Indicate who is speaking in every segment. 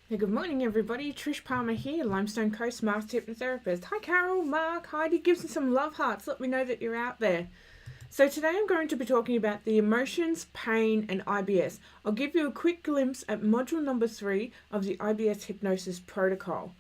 Speaker 1: Hey, good morning, everybody. Trish Palmer here, Limestone Coast Master Hypnotherapist. Hi, Carol, Mark, Heidi. Give me some love hearts. Let me know that you're out there. So today I'm going to be talking about the emotions, pain, and IBS. I'll give you a quick glimpse at module number 3 of the IBS Hypnosis Protocol.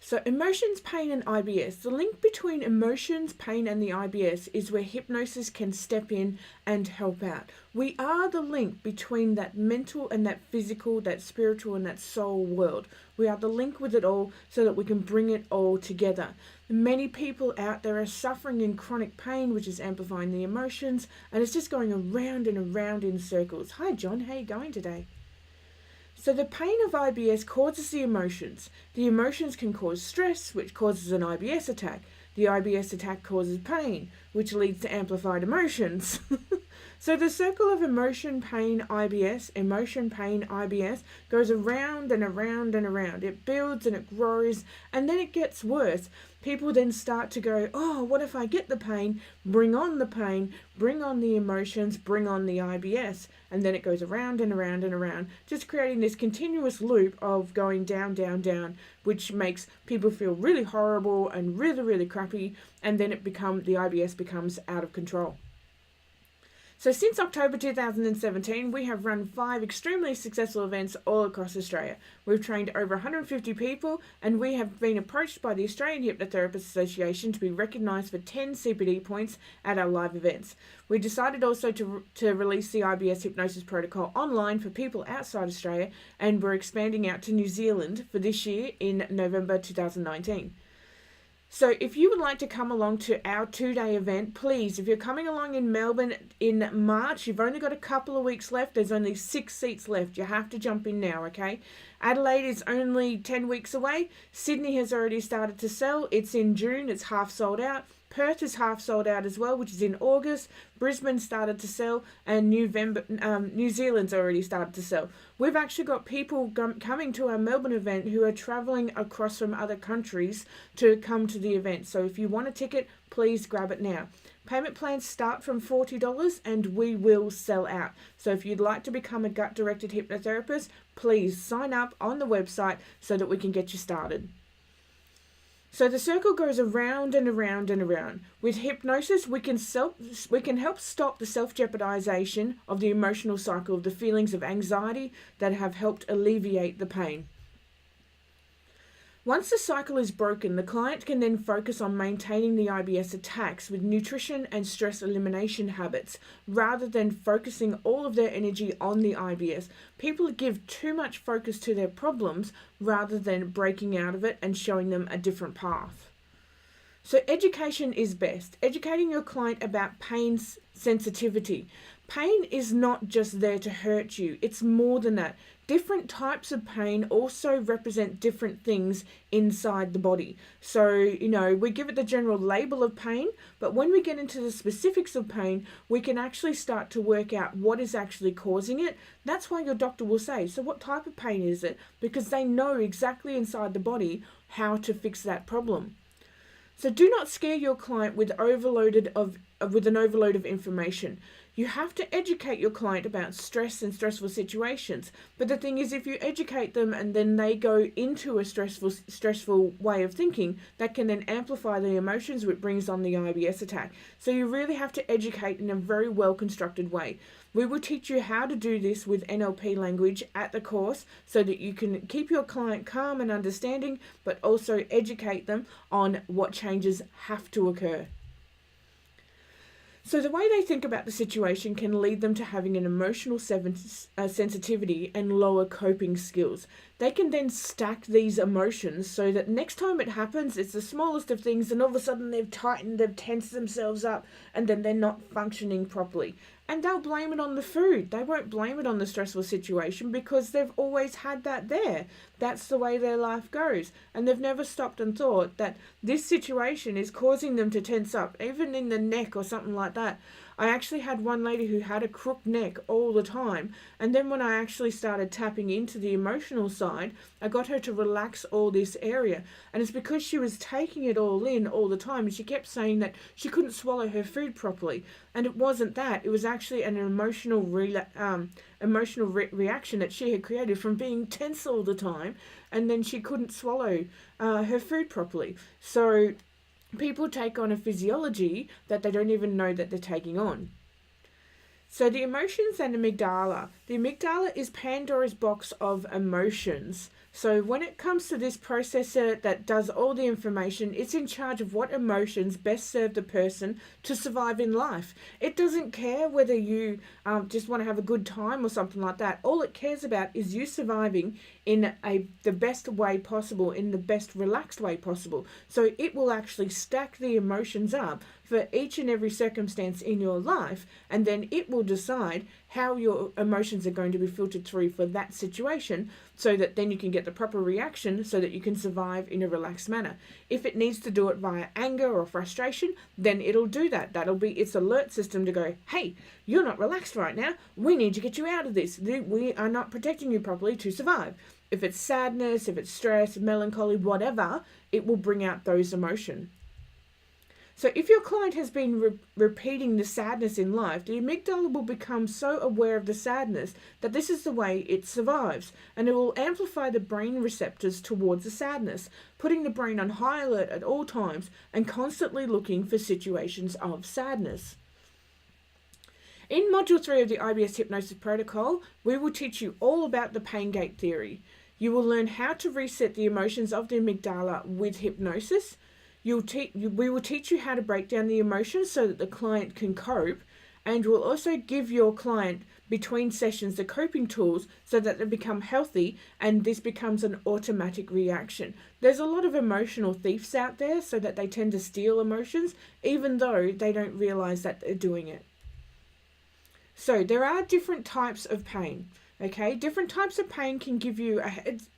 Speaker 1: So emotions, pain, and IBS. The link between emotions, pain, and the IBS is where hypnosis can step in and help out. We are the link between that mental and that physical, that spiritual and that soul world. We are the link with it all so that we can bring it all together. Many people out there are suffering in chronic pain, which is amplifying the emotions, and it's just going around and around in circles. Hi, John. How are you going today? So the pain of IBS causes the emotions. The emotions can cause stress, which causes an IBS attack. The IBS attack causes pain, which leads to amplified emotions. So the circle of emotion, pain, IBS goes around and around and around. It builds and it grows, and then it gets worse. People then start to go, oh, what if I get the pain? Bring on the pain, bring on the emotions, bring on the IBS. And then it goes around and around and around, just creating this continuous loop of going down, down, down, which makes people feel really horrible and really, really crappy. And then the IBS becomes out of control. So since October 2017, we have run 5 extremely successful events all across Australia. We've trained over 150 people, and we have been approached by the Australian Hypnotherapists Association to be recognised for 10 CPD points at our live events. We decided also to release the IBS Hypnosis Protocol online for people outside Australia, and we're expanding out to New Zealand for this year in November 2019. So if you would like to come along to our 2-day event, please, if you're coming along in Melbourne in March, you've only got a couple of weeks left. There's only 6 seats left. You have to jump in now, okay? Adelaide is only 10 weeks away. Sydney has already started to sell. It's in June. It's half sold out. Perth is half sold out as well, which is in August. Brisbane started to sell, and New Zealand's already started to sell. We've actually got people coming to our Melbourne event who are travelling across from other countries to come to the event. So if you want a ticket, please grab it now. Payment plans start from $40 and we will sell out. So if you'd like to become a gut-directed hypnotherapist, please sign up on the website so that we can get you started. So the circle goes around and around and around. With hypnosis, we can help stop the self-jeopardization of the emotional cycle of the feelings of anxiety that have helped alleviate the pain. Once the cycle is broken, the client can then focus on maintaining the IBS attacks with nutrition and stress elimination habits, rather than focusing all of their energy on the IBS. People give too much focus to their problems rather than breaking out of it and showing them a different path. So education is best. Educating your client about pain sensitivity. Pain is not just there to hurt you. It's more than that. Different types of pain also represent different things inside the body. So, we give it the general label of pain, but when we get into the specifics of pain, we can actually start to work out what is actually causing it. That's why your doctor will say, so what type of pain is it? Because they know exactly inside the body how to fix that problem. So do not scare your client with an overload of information. You have to educate your client about stress and stressful situations. But the thing is, if you educate them and then they go into a stressful way of thinking, that can then amplify the emotions, which brings on the IBS attack. So you really have to educate in a very well-constructed way. We will teach you how to do this with NLP language at the course so that you can keep your client calm and understanding, but also educate them on what changes have to occur. So the way they think about the situation can lead them to having an emotional sensitivity and lower coping skills. They can then stack these emotions so that next time it happens, it's the smallest of things, and all of a sudden they've tensed themselves up, and then they're not functioning properly. And they'll blame it on the food. They won't blame it on the stressful situation because they've always had that there. That's the way their life goes. And they've never stopped and thought that this situation is causing them to tense up, even in the neck or something like that. I actually had one lady who had a crook neck all the time, and then when I actually started tapping into the emotional side, I got her to relax all this area. And it's because she was taking it all in all the time, and she kept saying that she couldn't swallow her food properly. And it wasn't that, it was actually an emotional reaction that she had created from being tense all the time, and then she couldn't swallow her food properly. So people take on a physiology that they don't even know that they're taking on. So the emotions and amygdala. The amygdala is Pandora's box of emotions. So when it comes to this processor that does all the information, it's in charge of what emotions best serve the person to survive in life. It doesn't care whether you just want to have a good time or something like that. All it cares about is you surviving in the best way possible, in the best relaxed way possible. So it will actually stack the emotions up for each and every circumstance in your life, and then it will decide how your emotions are going to be filtered through for that situation, so that then you can get the proper reaction so that you can survive in a relaxed manner. If it needs to do it via anger or frustration, then it'll do that. That'll be its alert system to go, hey, you're not relaxed right now. We need to get you out of this. We are not protecting you properly to survive. If it's sadness, if it's stress, melancholy, whatever, it will bring out those emotions. So if your client has been repeating the sadness in life, the amygdala will become so aware of the sadness that this is the way it survives, and it will amplify the brain receptors towards the sadness, putting the brain on high alert at all times and constantly looking for situations of sadness. In Module 3 of the IBS Hypnosis Protocol, we will teach you all about the pain gate theory. You will learn how to reset the emotions of the amygdala with hypnosis. We will teach you how to break down the emotions so that the client can cope, and we'll also give your client between sessions the coping tools so that they become healthy and this becomes an automatic reaction. There's a lot of emotional thieves out there, so that they tend to steal emotions even though they don't realize that they're doing it. So there are different types of pain. Okay, different types of pain can give you a heads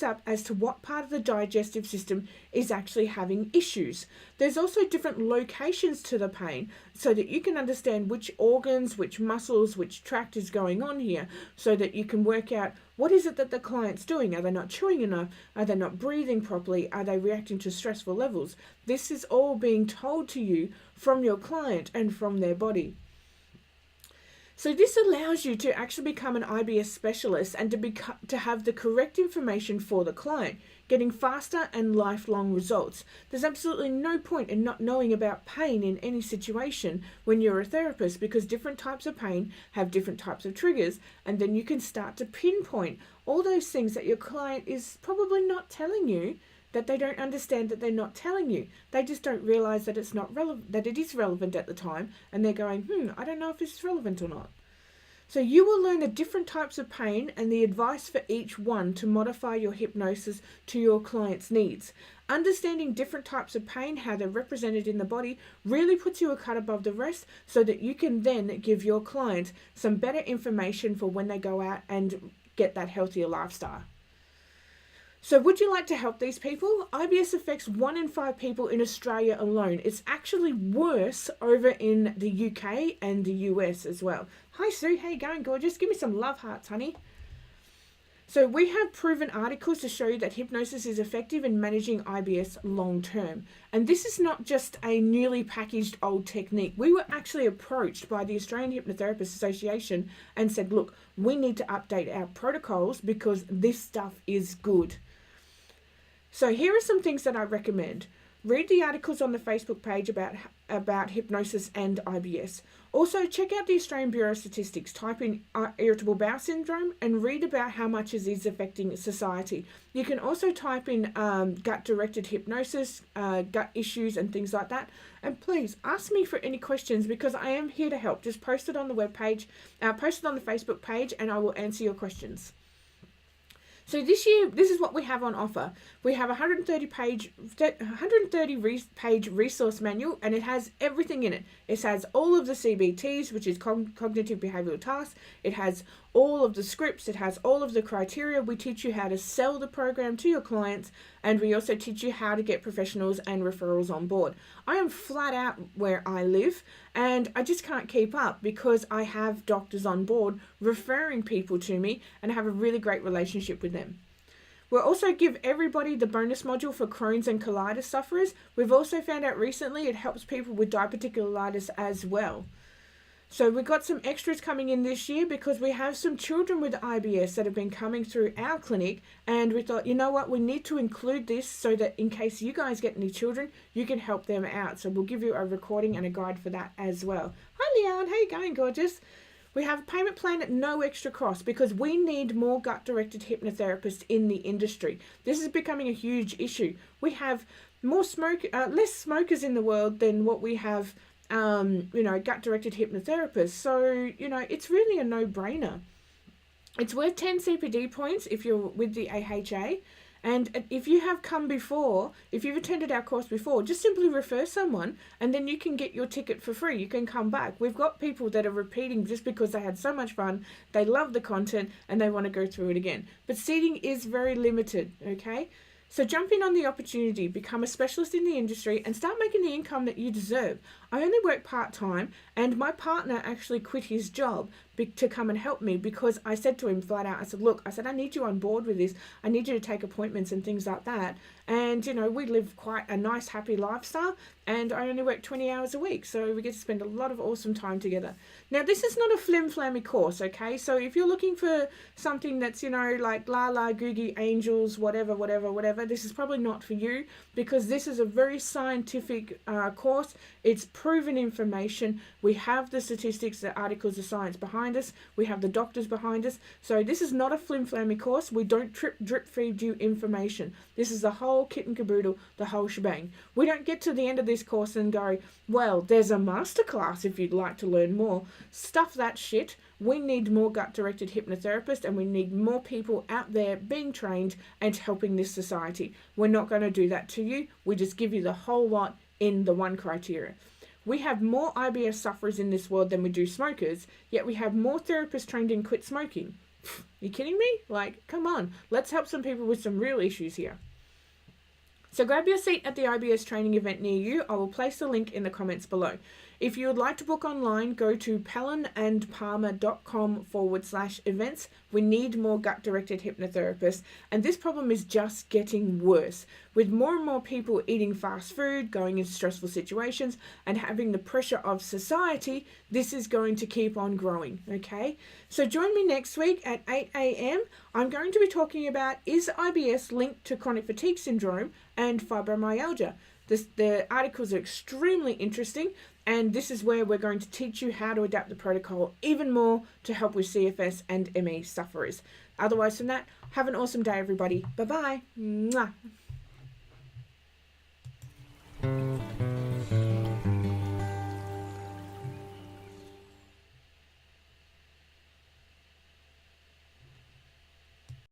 Speaker 1: up as to what part of the digestive system is actually having issues. There's also different locations to the pain, so that you can understand which organs, which muscles, which tract is going on here, so that you can work out what is it that the client's doing. Are they not chewing enough? Are they not breathing properly? Are they reacting to stressful levels? This is all being told to you from your client and from their body. So this allows you to actually become an IBS specialist and to have the correct information for the client, getting faster and lifelong results. There's absolutely no point in not knowing about pain in any situation when you're a therapist, because different types of pain have different types of triggers, and then you can start to pinpoint all those things that your client is probably not telling you, that they don't understand that they're not telling you. They just don't realize that it's not relevant, that it is relevant at the time, and they're going, I don't know if this is relevant or not. So you will learn the different types of pain and the advice for each one to modify your hypnosis to your client's needs. Understanding different types of pain, how they're represented in the body, really puts you a cut above the rest, so that you can then give your client some better information for when they go out and get that healthier lifestyle. So would you like to help these people? IBS affects 1 in 5 people in Australia alone. It's actually worse over in the UK and the US as well. Hi Sue, how you going, gorgeous? Give me some love hearts, honey. So we have proven articles to show you that hypnosis is effective in managing IBS long term. And this is not just a newly packaged old technique. We were actually approached by the Australian Hypnotherapists Association and said, look, we need to update our protocols because this stuff is good. So here are some things that I recommend. Read the articles on the Facebook page about hypnosis and IBS. Also, check out the Australian Bureau of Statistics. Type in irritable bowel syndrome and read about how much it is affecting society. You can also type in gut-directed hypnosis, gut issues and things like that. And please ask me for any questions, because I am here to help. Just post it on the webpage, post it on the Facebook page, and I will answer your questions. So this year, this is what we have on offer. We have a 130-page resource manual, and it has everything in it. It has all of the CBTs, which is cognitive behavioral tasks. It has all of the scripts. It has all of the criteria. We teach you how to sell the program to your clients, and we also teach you how to get professionals and referrals on board. I am flat out where I live, and I just can't keep up because I have doctors on board referring people to me, and I have a really great relationship with them. We'll also give everybody the bonus module for Crohn's and colitis sufferers. We've also found out recently it helps people with diverticulitis as well. So we've got some extras coming in this year because we have some children with IBS that have been coming through our clinic, and we thought, you know what, we need to include this so that in case you guys get any children, you can help them out. So we'll give you a recording and a guide for that as well. Hi Leanne, how you going, gorgeous? We have a payment plan at no extra cost because we need more gut-directed hypnotherapists in the industry. This is becoming a huge issue. We have less smokers in the world than what we have gut-directed hypnotherapists. So, it's really a no-brainer. It's worth 10 CPD points if you're with the AHA. And if you have come before, if you've attended our course before, just simply refer someone and then you can get your ticket for free. You can come back. We've got people that are repeating just because they had so much fun, they love the content, and they want to go through it again. But seating is very limited, okay? So jump in on the opportunity, become a specialist in the industry, and start making the income that you deserve. I only work part-time, and my partner actually quit his job to come and help me because I said to him flat out, I said, I need you on board with this. I need you to take appointments and things like that. And, we live quite a nice, happy lifestyle, and I only work 20 hours a week, so we get to spend a lot of awesome time together. Now, this is not a flim-flammy course, okay? So if you're looking for something that's, like la-la, googie, angels, whatever, this is probably not for you because this is a very scientific course. It's proven information. We have the statistics, the articles of science behind us. We have the doctors behind us. So this is not a flim-flammy course. We don't drip feed you information. This is the whole kit and caboodle, the whole shebang. We don't get to the end of this course and go, well, there's a masterclass if you'd like to learn more. Stuff that shit. We need more gut-directed hypnotherapists, and we need more people out there being trained and helping this society. We're not going to do that to you. We just give you the whole lot in the one criteria. We have more IBS sufferers in this world than we do smokers, yet we have more therapists trained in quit smoking. You kidding me? Come on. Let's help some people with some real issues here. So grab your seat at the IBS training event near you. I will place the link in the comments below. If you would like to book online, go to pallenandpalmer.com/events. We need more gut-directed hypnotherapists, and this problem is just getting worse. With more and more people eating fast food, going into stressful situations, and having the pressure of society, this is going to keep on growing, okay? So join me next week at 8 a.m. I'm going to be talking about, is IBS linked to chronic fatigue syndrome and fibromyalgia? The articles are extremely interesting, and this is where we're going to teach you how to adapt the protocol even more to help with CFS and ME sufferers. Otherwise from that, have an awesome day, everybody. Bye-bye. Mwah.